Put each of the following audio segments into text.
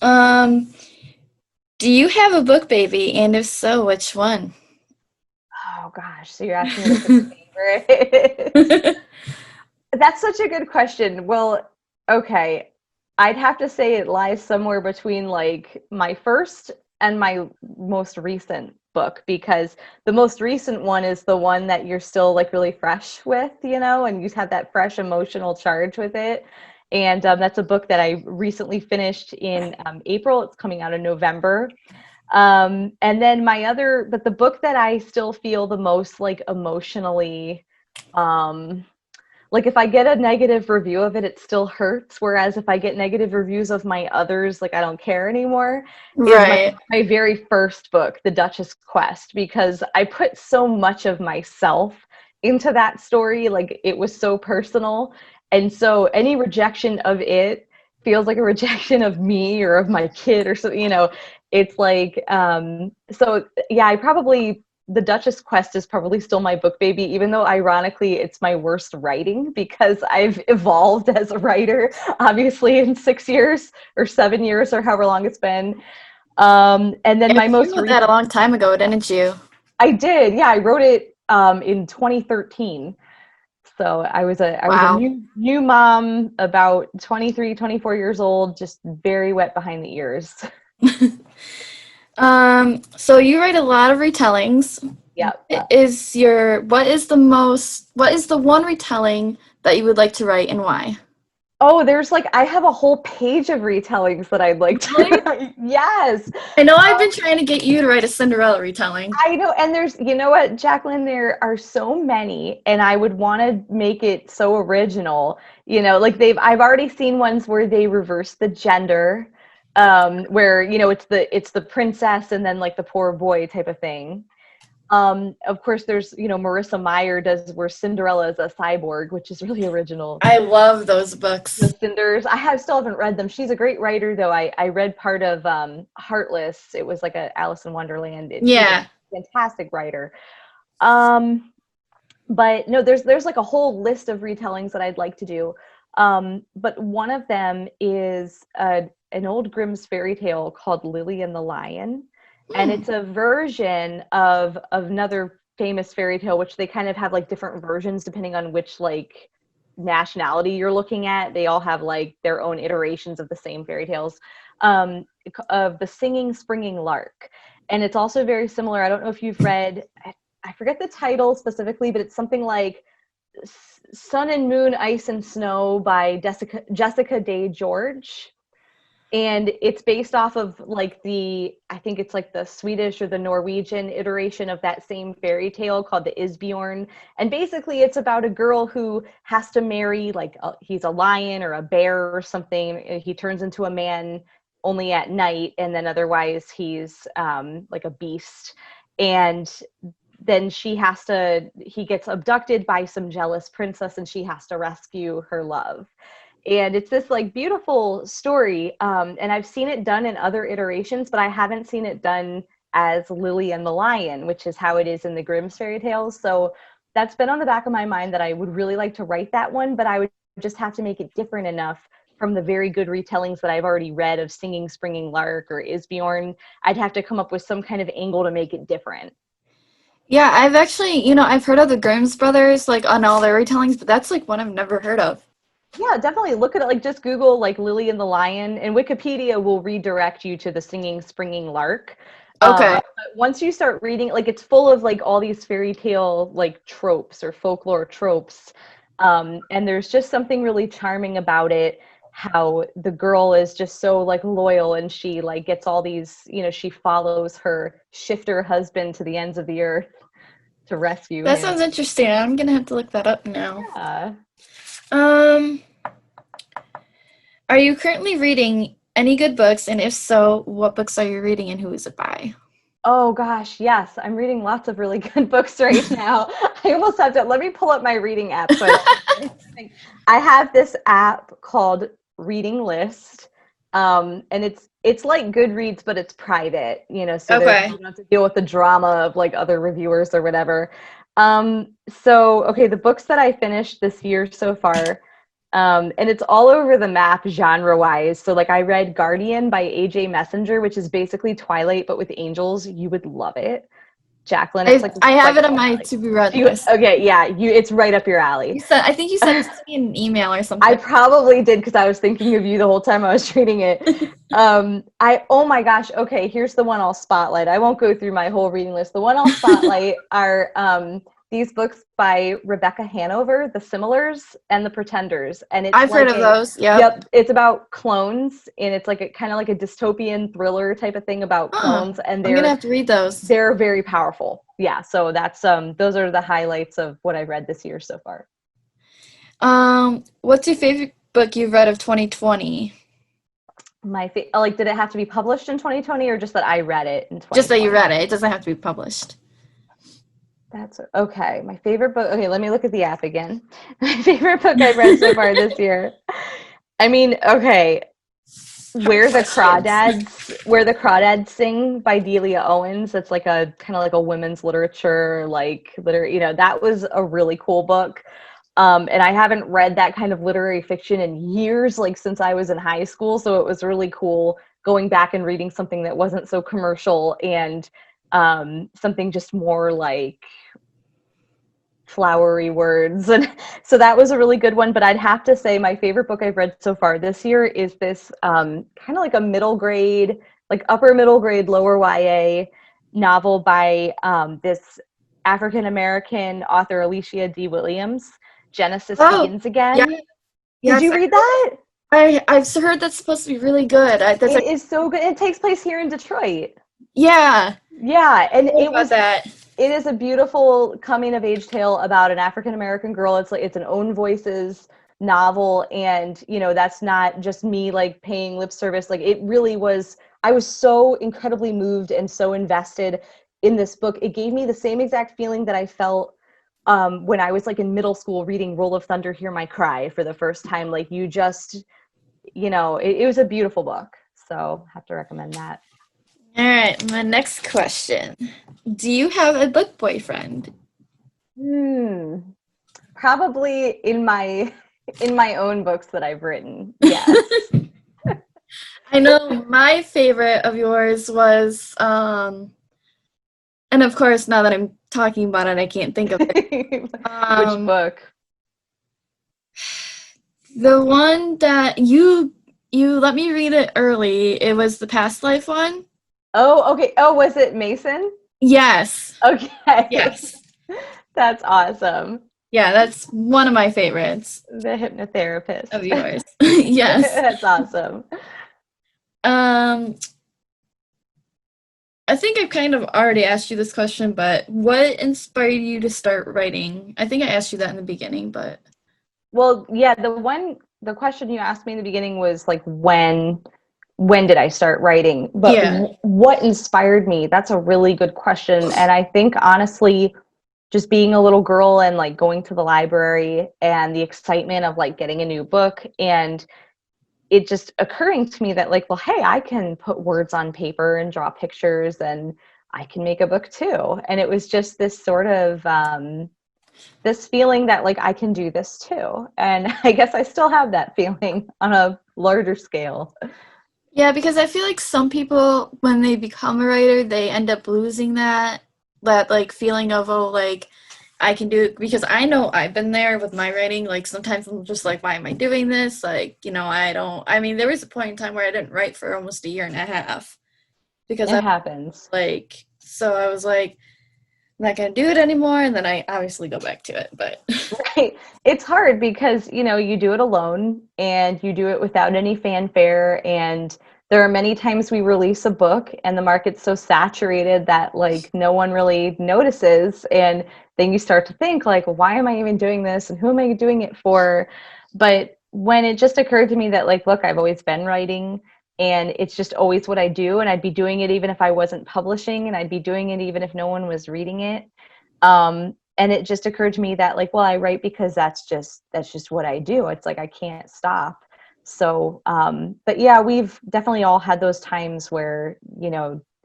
Um, do you have a book baby? And if so, which one? Oh gosh, so you're asking me to pick a favorite. That's such a good question. Well, okay. I'd have to say it lies somewhere between like my first and my most recent book, because the most recent one is the one that you're still like really fresh with, and you have that fresh emotional charge with it. And that's a book that I recently finished in April. It's coming out in November. And then but the book that I still feel the most like emotionally, um, like if I get a negative review of it, it still hurts. Whereas if I get negative reviews of my others, like I don't care anymore, is Right. my very first book, The Duchess Quest, because I put so much of myself into that story. Like it was so personal. And so any rejection of it feels like a rejection of me or of my kid or so. It's like, so yeah, The Duchess Quest is probably still my book baby, even though ironically it's my worst writing because I've evolved as a writer, obviously, in 6 years or 7 years or however long it's been. And then Yeah, my you most wrote that a recent, long time ago, didn't you? I did, yeah, I wrote it in 2013. So I was a Wow. new mom, about 23, 24 years old, just very wet behind the ears. So you write a lot of retellings. Yep. What is the one retelling that you would like to write and why? Oh, I have a whole page of retellings that I'd like to Really? write. Yes. I know I've been trying to get you to write a Cinderella retelling. I know, and you know what, Jacqueline, there are so many, and I would want to make it so original. Like I've already seen ones where they reverse the gender, where it's the princess and then like the poor boy type of thing. Of course, there's Marissa Meyer does where Cinderella is a cyborg, which is really original. I love those The books. Cinders. Still haven't read them. She's a great writer, though. I read part of Heartless. It was like a Alice in Wonderland. She's a Yeah. fantastic writer. Um, but no, there's like a whole list of retellings that I'd like to do. But one of them is an old Grimm's fairy tale called Lily and the Lion, and Hmm. it's a version of another famous fairy tale, which they kind of have like different versions depending on which like nationality you're looking at. They all have like their own iterations of the same fairy tales, of the Singing Springing Lark, and it's also very similar. I don't know if you've read. I forget the title specifically, but it's something like Sun and Moon, Ice and Snow by Jessica Day George. And it's based off of like I think it's like the Swedish or the Norwegian iteration of that same fairy tale called the Isbjorn. And basically it's about a girl who has to marry he's a lion or a bear or something. He turns into a man only at night, and then otherwise he's like a beast. And then he gets abducted by some jealous princess, and she has to rescue her love. And it's this like beautiful story, and I've seen it done in other iterations, but I haven't seen it done as Lily and the Lion, which is how it is in the Grimm's fairy tales. So that's been on the back of my mind that I would really like to write that one, but I would just have to make it different enough from the very good retellings that I've already read of Singing Springing Lark or Isbjorn. I'd have to come up with some kind of angle to make it different. Yeah, I've actually, I've heard of the Grimm's brothers, like on all their retellings, but that's like one I've never heard of. Yeah, definitely look at it. Like just Google like Lily and the Lion, and Wikipedia will redirect you to the Singing Springing Lark. Okay. But once you start reading, like it's full of like all these fairy tale like tropes or folklore tropes, and there's just something really charming about it. How the girl is just so like loyal, and she like gets all these, she follows her shifter husband to the ends of the earth to rescue That him. sounds interesting. I'm gonna have to look that up now. Yeah. Um, are you currently reading any good books? And if so, what books are you reading and who is it by? Oh gosh, yes. I'm reading lots of really good books right now. I almost have to let me pull up my reading app so I don't miss anything. I have this app called Reading List. And it's like Goodreads, but it's private, so Okay. you don't have to deal with the drama of like other reviewers or whatever. So okay, the books that I finished this year so far. And it's all over the map genre wise. So like I read Guardian by AJ Messenger, which is basically Twilight but with angels. You would love it. Jacqueline, it's I have like it on my to be read you list. okay, yeah, it's right up your alley. I think you sent it to me in an email or I something. probably did because I was thinking of you the whole time I was reading it. I oh my gosh, okay, here's the one I'll spotlight. I won't go through my whole reading list. The one I'll spotlight are these books by Rebecca Hanover, The Similars and The Pretenders. And it's I've heard like of those. Yep. yep, it's about clones and it's like a kind of like a dystopian thriller type of thing about Huh. clones and I'm gonna have to read those. they're very powerful. Yeah, so that's those are the highlights of what I've read this year so far. What's your favorite book you've read of 2020? Like, did it have to be published in 2020 or just that I read it in Just that you 2020? read it. It doesn't have to be published. That's okay. My favorite book. Okay, let me look at the app again. My favorite book I've read so far this year. I mean, okay, Hard questions. Where the Crawdads Sing by Delia Owens. That's like a kind of like a women's literature, that was a really cool book. And I haven't read that kind of literary fiction in years, like since I was in high school. So it was really cool going back and reading something that wasn't so commercial and something just more like flowery words. And so that was a really good one. But I'd have to say my favorite book I've read so far this year is this kind of like a middle grade, like upper middle grade, lower YA novel by this African American author, Alicia D. Williams. Genesis Oh, Begins yeah, Again. Did yes. you read that? I've heard that's supposed to be really good. That's It is so good. It takes place here in Detroit. yeah. Yeah, and I heard about that. it is a beautiful coming of age tale about an African American girl. It's like it's an own voices novel, and that's not just me like paying lip service. Like it really was. I was so incredibly moved and so invested in this book. It gave me the same exact feeling that I felt when I was like in middle school reading Roll of Thunder, Hear My Cry for the first time. Like you just, it was a beautiful book. So have to recommend that. All right, my next question. Do you have a book boyfriend? Hmm. Probably in my own books that I've written. Yes. I know my favorite of yours was and of course now that I'm talking about it I can't think of it. Which Um book? the one that you let me read it early. It was the past life one. Oh, okay. Oh, was it Mason? Yes. Okay. Yes. That's awesome. Yeah, that's one of my favorites The of hypnotherapist. yours. Yes. That's awesome. Um, I think I've kind of already asked you this question, but what inspired you to start writing? I think I asked you that in the beginning, but Well, yeah, the question you asked me in the beginning was like when did I start writing? But yeah. what inspired me? That's a really good question. And I think honestly, just being a little girl and like going to the library and the excitement of like getting a new book and it just occurring to me that like, well, hey, I can put words on paper and draw pictures and I can make a book too. And it was just this sort of this feeling that like I can do this too. And I guess I still have that feeling on a larger scale. Yeah, because I feel like some people when they become a writer, they end up losing that like feeling of oh like I can do it because I know I've been there with my writing. Like sometimes I'm just like, why am I doing this? Like, I don't I mean there was a point in time where I didn't write for almost a year and a half because It I happens. like so I was like I'm not gonna do it anymore and then I obviously go back to it. But Right. It's hard because, you do it alone and you do it without any fanfare. And there are many times we release a book and the market's so saturated that like no one really notices. And then you start to think like, why am I even doing this? And who am I doing it for? But when it just occurred to me that like, look, I've always been writing and it's just always what I do. And I'd be doing it even if I wasn't publishing and I'd be doing it even if no one was reading it. And it just occurred to me that like, well, I write because that's just what I do. It's like I can't stop. So but yeah, we've definitely all had those times where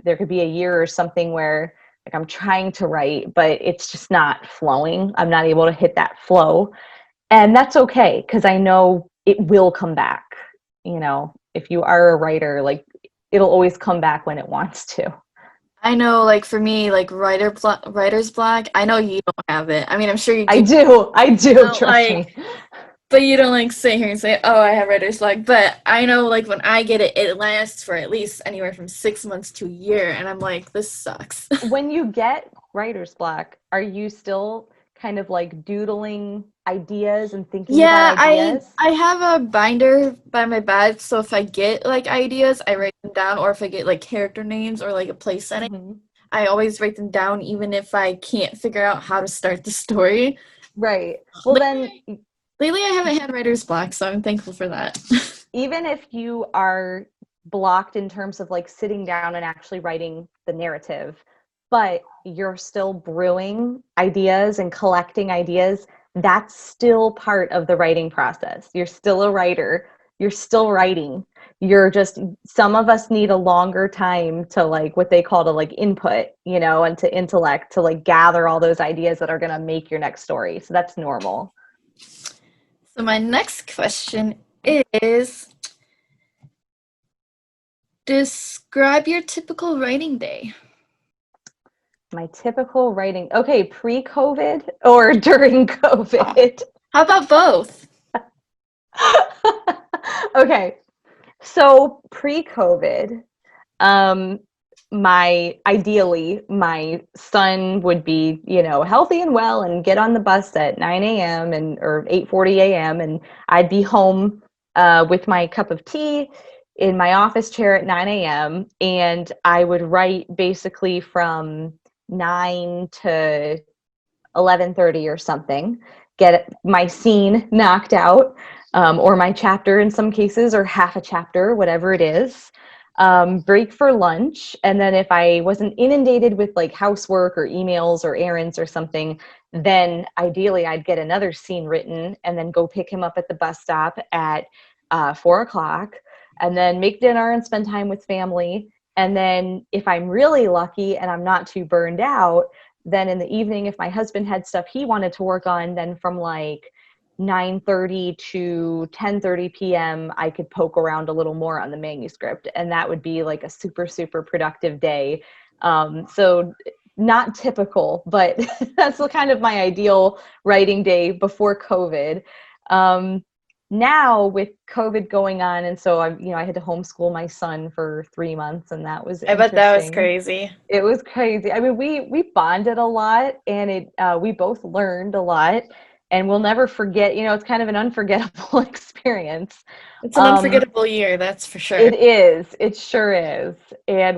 there could be a year or something where like I'm trying to write but it's just not flowing. I'm not able to hit that flow And that's okay, because I know it will come back. If you are a writer, like, it'll always come back when it wants to. I know, like for me, like writer's block. I know you don't have it. I mean, I'm sure you I do. do. I do. Not Trust like, me. but you don't like sit here and say, "Oh, I have writer's block." But I know, like when I get it, it lasts for at least anywhere from 6 months to a year, and I'm like, this sucks. When you get writer's block, are you still kind of like doodling ideas and thinking about Yeah, I ideas? I have a binder by my bed, so if I get like ideas, I write them down, or if I get like character names or like a place setting, Hmm. I always write them down, even if I can't figure out how to start the story. Right. Well, then, Lately, lately I haven't had writer's block, so I'm thankful for that. even if you are blocked in terms of like sitting down and actually writing the narrative, but you're still brewing ideas and collecting ideas, that's still part of the writing process. You're still a writer, you're still writing. You're just, some of us need a longer time to, like, what they call to like input, and to intellect, to like gather all those ideas that are going to make your next story. So that's normal. So my next question is, describe your typical writing day. My typical writing. Okay, pre-COVID or during COVID? How about both? Okay, so pre-COVID, um, my son would be, healthy and well and get on the bus at 9 a.m. and or 8:40 a.m. and I'd be home with my cup of tea in my office chair at 9 a.m. and I would write basically from 9 to 11:30 or something, get my scene knocked out, or my chapter in some cases, or half a chapter, whatever it is. Break for lunch, and then if I wasn't inundated with like housework or emails or errands or something, then ideally I'd get another scene written and then go pick him up at the bus stop at 4 o'clock, and then make dinner and spend time with family. And then if I'm really lucky and I'm not too burned out, then in the evening, if my husband had stuff he wanted to work on, then from like 9:30 to 10:30 p.m. I could poke around a little more on the manuscript, and that would be like a super super productive day. So not typical, but that's the kind of my ideal writing day before COVID. Um, Now with COVID going on, and so I had to homeschool my son for 3 months, and that was I bet that was interesting. crazy. It was crazy. I mean, we bonded a lot, and we both learned a lot, and we'll never forget. It's kind of an unforgettable experience. It's an Um, unforgettable year, that's for sure. it is. It sure is. And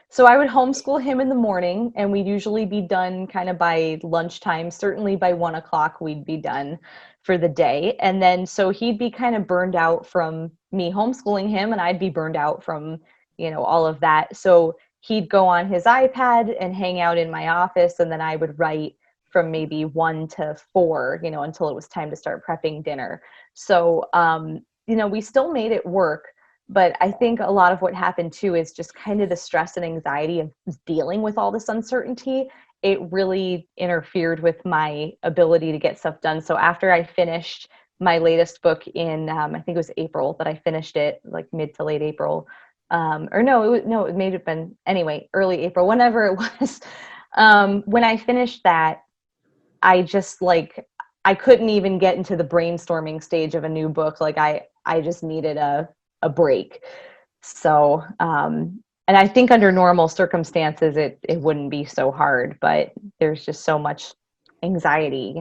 so I would homeschool him in the morning, and we'd usually be done kind of by lunchtime. Certainly by 1 o'clock, we'd be done for the day. And then so he'd be kind of burned out from me homeschooling him, and I'd be burned out from, all of that. So he'd go on his iPad and hang out in my office, and then I would write from maybe 1 to 4, until it was time to start prepping dinner. So, we still made it work, but I think a lot of what happened too is just kind of the stress and anxiety of dealing with all this uncertainty. It really interfered with my ability to get stuff done. So after I finished my latest book in, I think it was April, but I finished it like mid to late April. Or no, it may have been, anyway, early April, whenever it was. When I finished that, I just like, I couldn't even get into the brainstorming stage of a new book. Like I just needed a break. So, and I think under normal circumstances, it wouldn't be so hard, but there's just so much anxiety.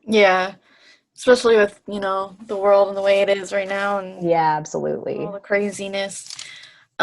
Yeah, especially with, the world and the way it is right now and Yeah, all absolutely. the craziness.